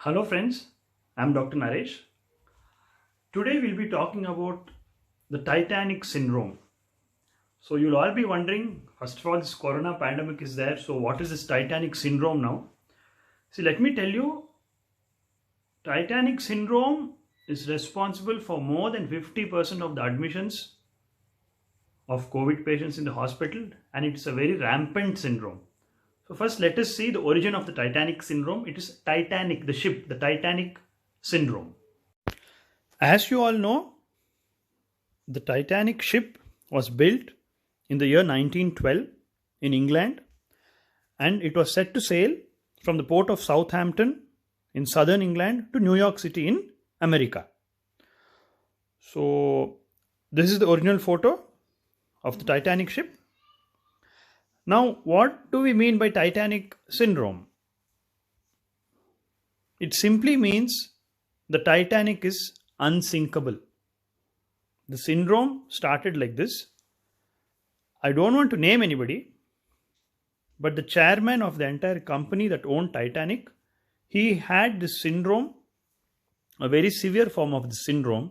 Hello friends, I'm Dr. Naresh. Today we'll be talking about the Titanic syndrome. So you'll all be wondering, first of all, this corona pandemic is there. So what is this Titanic syndrome now? See, let me tell you, Titanic syndrome is responsible for more than 50% of the admissions of COVID patients in the hospital, and it's a very rampant syndrome. So first let us see the origin of the Titanic syndrome. It is Titanic, the ship, the Titanic syndrome. As you all know, the Titanic ship was built in the year 1912 in England, and it was set to sail from the port of Southampton in southern England to New York City in America. So this is the original photo of the Titanic ship. Now, what do we mean by Titanic syndrome? It simply means the Titanic is unsinkable. The syndrome started like this. I don't want to name anybody, but the chairman of the entire company that owned Titanic, he had this syndrome, a very severe form of the syndrome,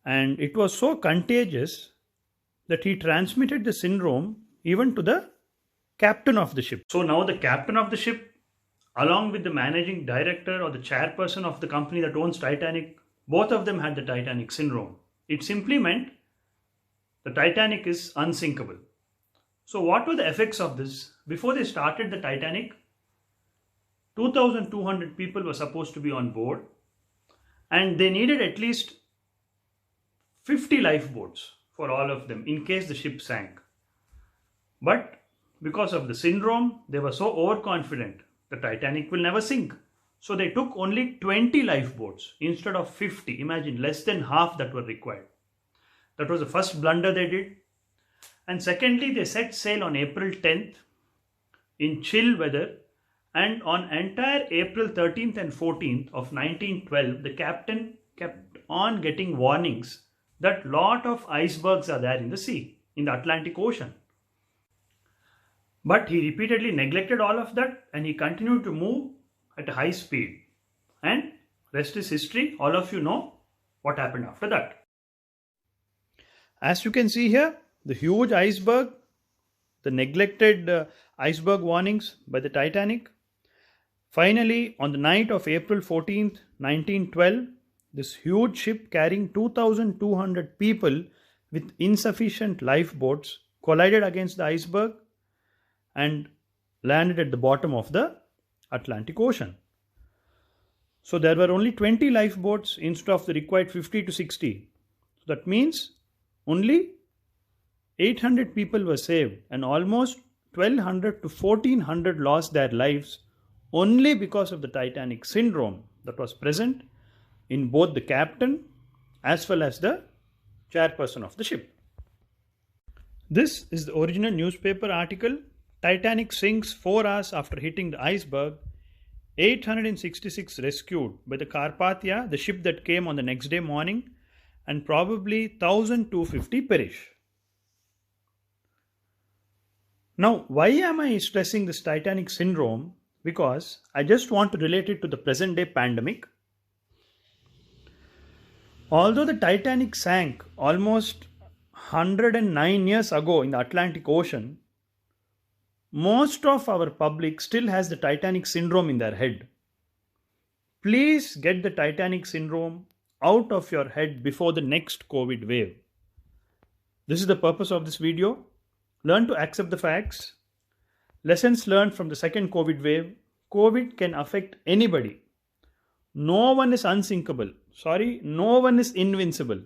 and it was so contagious that he transmitted the syndrome even to the captain of the ship. So now the captain of the ship, along with the managing director or the chairperson of the company that owns Titanic, both of them had the Titanic syndrome. It simply meant the Titanic is unsinkable. So what were the effects of this? Before they started the Titanic, 2,200 people were supposed to be on board, and they needed at least 50 lifeboats for all of them in case the ship sank. But because of the syndrome, they were so overconfident the Titanic will never sink. So they took only 20 lifeboats instead of 50. Imagine, less than half that were required. That was the first blunder they did. And secondly, they set sail on April 10th in chill weather, and on entire April 13th and 14th of 1912, the captain kept on getting warnings that lot of icebergs are there in the sea, in the Atlantic Ocean. But he repeatedly neglected all of that, and he continued to move at a high speed. And rest is history. All of you know what happened after that. As you can see here, the huge iceberg, the neglected iceberg warnings by the Titanic. Finally, on the night of April 14th, 1912, this huge ship carrying 2,200 people with insufficient lifeboats collided against the iceberg and landed at the bottom of the Atlantic Ocean. So there were only 20 lifeboats instead of the required 50 to 60. So that means only 800 people were saved, and almost 1,200 to 1,400 lost their lives only because of the Titanic syndrome that was present in both the captain as well as the chairperson of the ship. This is the original newspaper article. Titanic sinks 4 hours after hitting the iceberg. 866 rescued by the Carpathia, the ship that came on the next day morning, and probably 1,250 perish. Now, why am I stressing this Titanic syndrome? Because I just want to relate it to the present day pandemic. Although the Titanic sank almost 109 years ago in the Atlantic Ocean, most of our public still has the Titanic syndrome in their head. Please get the Titanic syndrome out of your head before the next COVID wave. This is the purpose of this video. Learn to accept the facts. Lessons learned from the second COVID wave. COVID can affect anybody. No one is unsinkable. No one is invincible.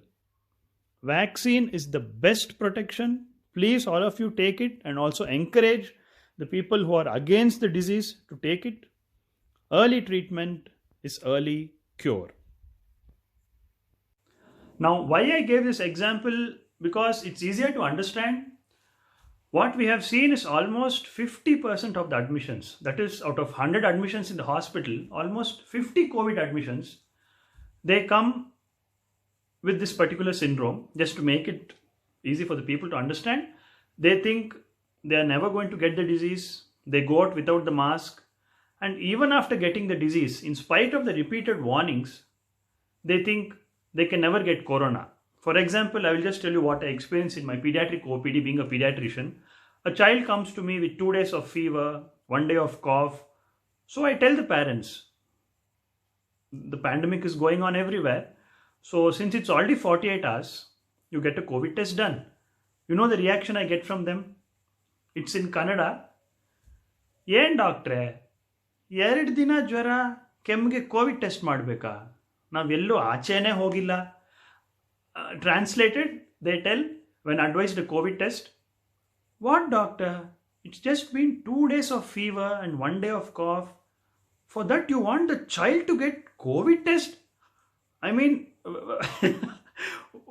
Vaccine is the best protection. Please, all of you, take it, and also encourage the people who are against the disease to take it. Early treatment is early cure. Now, why I gave this example? Because it's easier to understand. What we have seen is almost 50% of the admissions, that is, out of 100 admissions in the hospital, almost 50 COVID admissions, they come with this particular syndrome. Just to make it easy for the people to understand, they think they are never going to get the disease. They go out without the mask, And even after getting the disease, in spite of the repeated warnings, they think they can never get corona. For example, I will just tell you what I experienced in my pediatric OPD being a pediatrician. A child comes to me with 2 days of fever, 1 day of cough. So I tell the parents, the pandemic is going on everywhere. So since it's already 48 hours, you get a COVID test done. You know the reaction I get from them? It's in Kannada. ಏನ್ ಡಾಕ್ಟ್ರೆ 2 ದಿನ ಜ್ವರ ಕೆಮ್ಮಿಗೆ Covid test ಮಾಡಬೇಕಾ? ನಾವೆಲ್ಲೂ ಆಚೆನೇ ಹೋಗಿಲ್ಲ. Translated, they tell when advised a COVID test, what doctor? It's just been 2 days of fever and 1 day of cough. For that you want the child to get COVID test? I mean,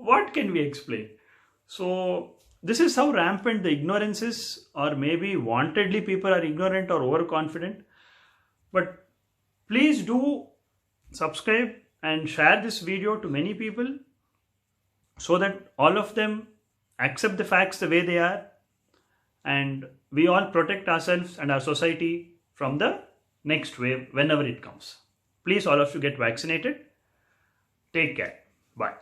what can we explain? So this is how rampant the ignorance is, or maybe wantedly people are ignorant or overconfident. But please do subscribe and share this video to many people so that all of them accept the facts the way they are, and we all protect ourselves and our society from the next wave whenever it comes. Please all of you get vaccinated. Take care. Bye.